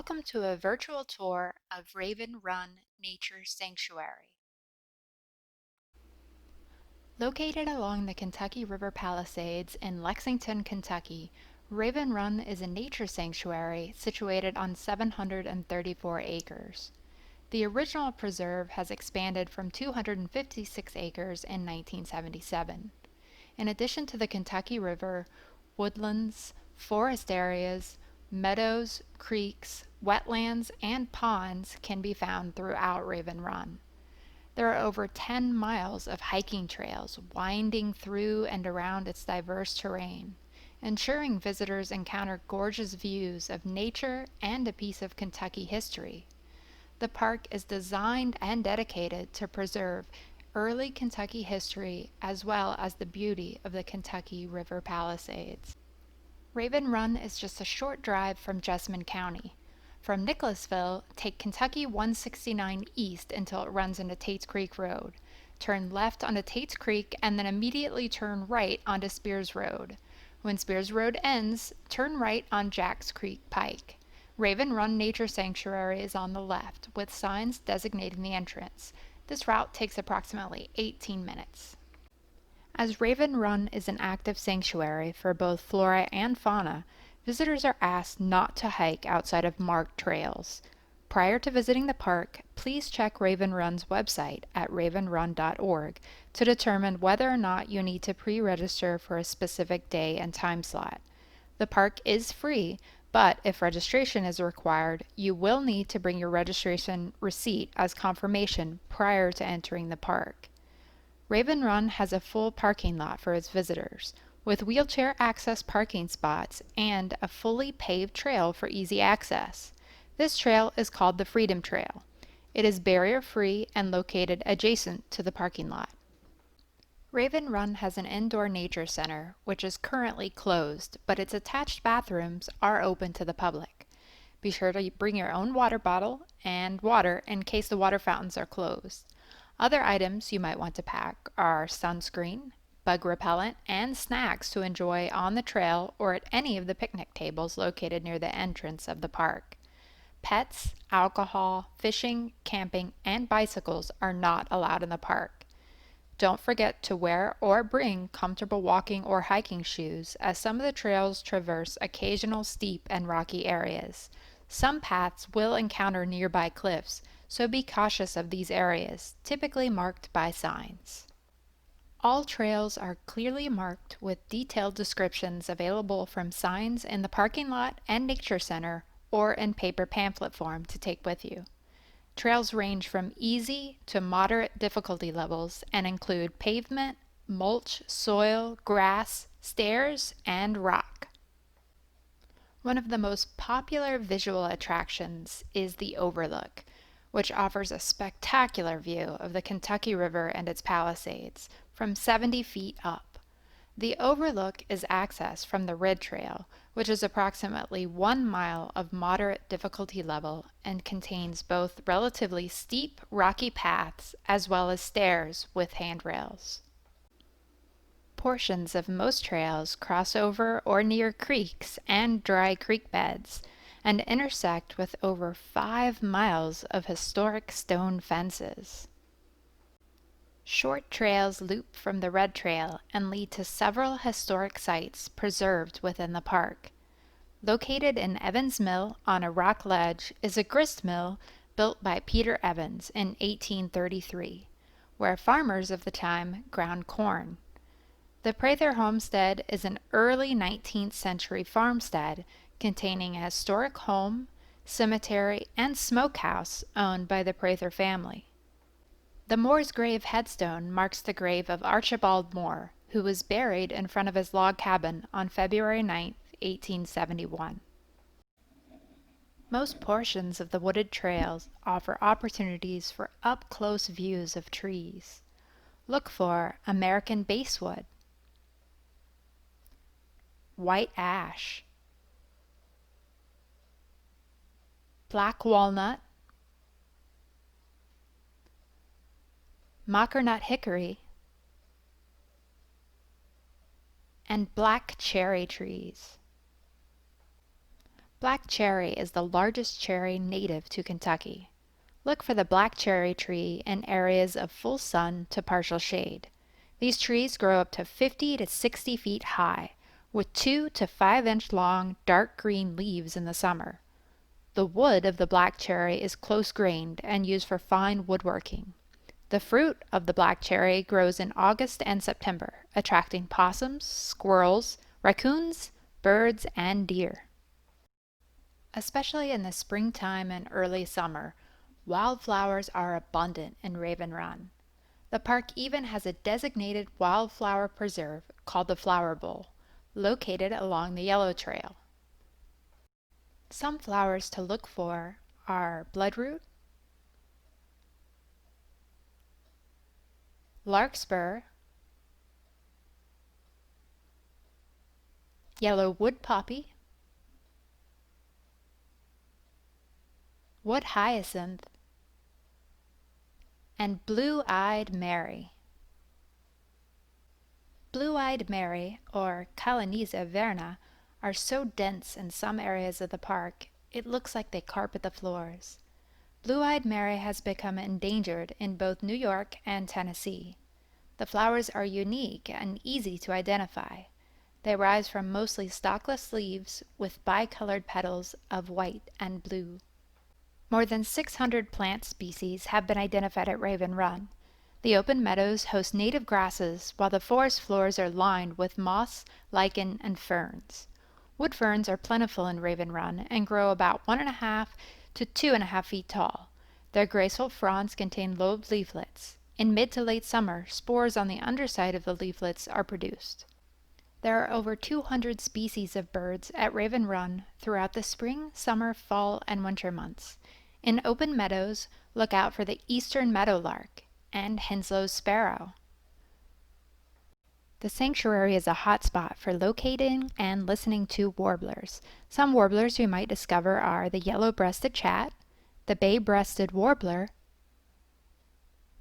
welcome to a virtual tour of Raven Run Nature Sanctuary. Located along the Kentucky River Palisades in Lexington, Kentucky, Raven Run is a nature sanctuary situated on 734 acres. The original preserve has expanded from 256 acres in 1977. In addition to the Kentucky River, woodlands, forest areas, meadows, creeks, wetlands, and ponds can be found throughout Raven Run. There are over 10 miles of hiking trails winding through and around its diverse terrain, ensuring visitors encounter gorgeous views of nature and a piece of Kentucky history. The park is designed and dedicated to preserve early Kentucky history as well as the beauty of the Kentucky River Palisades. Raven Run is just a short drive from Jessamine County. From Nicholasville, take Kentucky 169 east until it runs into Tates Creek Road. Turn left onto Tates Creek and then immediately turn right onto Spears Road. When Spears Road ends, turn right on Jacks Creek Pike. Raven Run Nature Sanctuary is on the left, with signs designating the entrance. This route takes approximately 18 minutes. As Raven Run is an active sanctuary for both flora and fauna, visitors are asked not to hike outside of marked trails. Prior to visiting the park, please check Raven Run's website at ravenrun.org to determine whether or not you need to pre-register for a specific day and time slot. The park is free, but if registration is required, you will need to bring your registration receipt as confirmation prior to entering the park. Raven Run has a full parking lot for its visitors, with wheelchair access parking spots and a fully paved trail for easy access. This trail is called the Freedom Trail. It is barrier-free and located adjacent to the parking lot. Raven Run has an indoor nature center, which is currently closed, but its attached bathrooms are open to the public. Be sure to bring your own water bottle and water in case the water fountains are closed. Other items you might want to pack are sunscreen, bug repellent, and snacks to enjoy on the trail or at any of the picnic tables located near the entrance of the park. Pets, alcohol, fishing, camping, and bicycles are not allowed in the park. Don't forget to wear or bring comfortable walking or hiking shoes, as some of the trails traverse occasional steep and rocky areas. Some paths will encounter nearby cliffs, so be cautious of these areas, typically marked by signs. All trails are clearly marked with detailed descriptions available from signs in the parking lot and nature center or in paper pamphlet form to take with you. Trails range from easy to moderate difficulty levels and include pavement, mulch, soil, grass, stairs, and rock. One of the most popular visual attractions is the Overlook, which offers a spectacular view of the Kentucky River and its Palisades from 70 feet up. The Overlook is accessed from the Red Trail, which is approximately 1 mile of moderate difficulty level and contains both relatively steep, rocky paths as well as stairs with handrails. Portions of most trails cross over or near creeks and dry creek beds and intersect with over 5 miles of historic stone fences. Short trails loop from the Red Trail and lead to several historic sites preserved within the park. Located in Evans Mill on a rock ledge is a grist mill built by Peter Evans in 1833, where farmers of the time ground corn. The Prather Homestead is an early 19th century farmstead containing a historic home, cemetery, and smokehouse owned by the Prather family. The Moore's grave headstone marks the grave of Archibald Moore, who was buried in front of his log cabin on February 9, 1871. Most portions of the wooded trails offer opportunities for up-close views of trees. Look for American basswood, white ash, black walnut, mockernut hickory, and black cherry trees. Black cherry is the largest cherry native to Kentucky. Look for the black cherry tree in areas of full sun to partial shade. These trees grow up to 50 to 60 feet high, with 2 to 5 inch long dark green leaves in the summer. The wood of the black cherry is close grained and used for fine woodworking. The fruit of the black cherry grows in August and September, attracting possums, squirrels, raccoons, birds, and deer. Especially in the springtime and early summer, wildflowers are abundant in Raven Run. The park even has a designated wildflower preserve called the Flower Bowl, located along the Yellow Trail. Some flowers to look for are bloodroot, larkspur, yellow wood poppy, wood hyacinth, and blue-eyed Mary. Blue-eyed Mary, or Calanesa verna, are so dense in some areas of the park, it looks like they carpet the floors. Blue-eyed Mary has become endangered in both New York and Tennessee. The flowers are unique and easy to identify. They rise from mostly stalkless leaves with bicolored petals of white and blue. More than 600 plant species have been identified at Raven Run. The open meadows host native grasses, while the forest floors are lined with moss, lichen, and ferns. Wood ferns are plentiful in Raven Run and grow about 1.5 to 2.5 feet tall. Their graceful fronds contain lobed leaflets. In mid to late summer, spores on the underside of the leaflets are produced. There are over 200 species of birds at Raven Run throughout the spring, summer, fall, and winter months. In open meadows, look out for the eastern meadowlark and Henslow's sparrow. The sanctuary is a hotspot for locating and listening to warblers. Some warblers you might discover are the yellow-breasted chat, the bay-breasted warbler,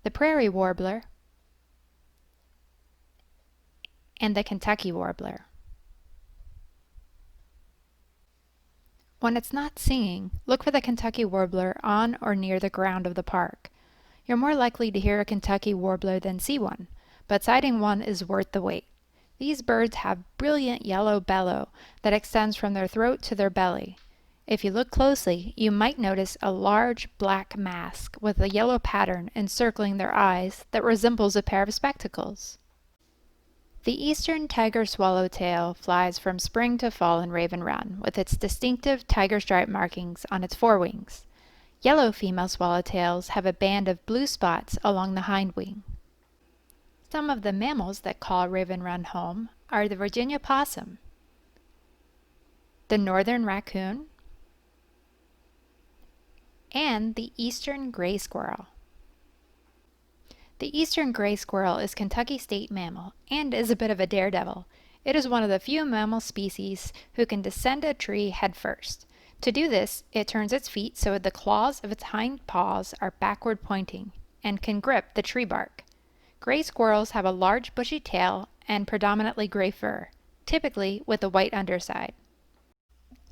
the prairie warbler, and the Kentucky warbler. When it's not singing, look for the Kentucky warbler on or near the ground of the park. You're more likely to hear a Kentucky warbler than see one, but sighting one is worth the wait. These birds have brilliant yellow bellow that extends from their throat to their belly. If you look closely, you might notice a large black mask with a yellow pattern encircling their eyes that resembles a pair of spectacles. The eastern tiger swallowtail flies from spring to fall in Raven Run with its distinctive tiger stripe markings on its forewings. Yellow female swallowtails have a band of blue spots along the hind wing. Some of the mammals that call Raven Run home are the Virginia possum, the northern raccoon, and the eastern gray squirrel. The eastern gray squirrel is Kentucky's state mammal and is a bit of a daredevil. It is one of the few mammal species who can descend a tree head first. To do this, it turns its feet so the claws of its hind paws are backward pointing and can grip the tree bark. Gray squirrels have a large bushy tail and predominantly gray fur, typically with a white underside.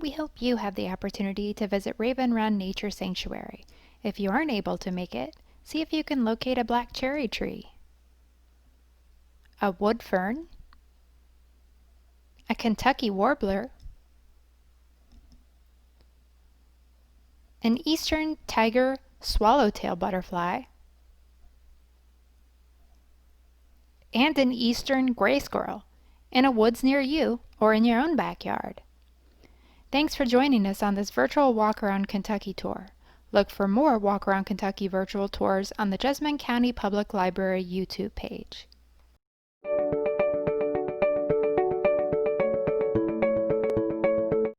We hope you have the opportunity to visit Raven Run Nature Sanctuary. If you aren't able to make it, see if you can locate a black cherry tree, a wood fern, a Kentucky warbler, an eastern tiger swallowtail butterfly, and an eastern gray squirrel in a woods near you or in your own backyard. Thanks for joining us on this virtual Walk Around Kentucky tour. Look for more Walk Around Kentucky virtual tours on the Jessamine County Public Library YouTube page.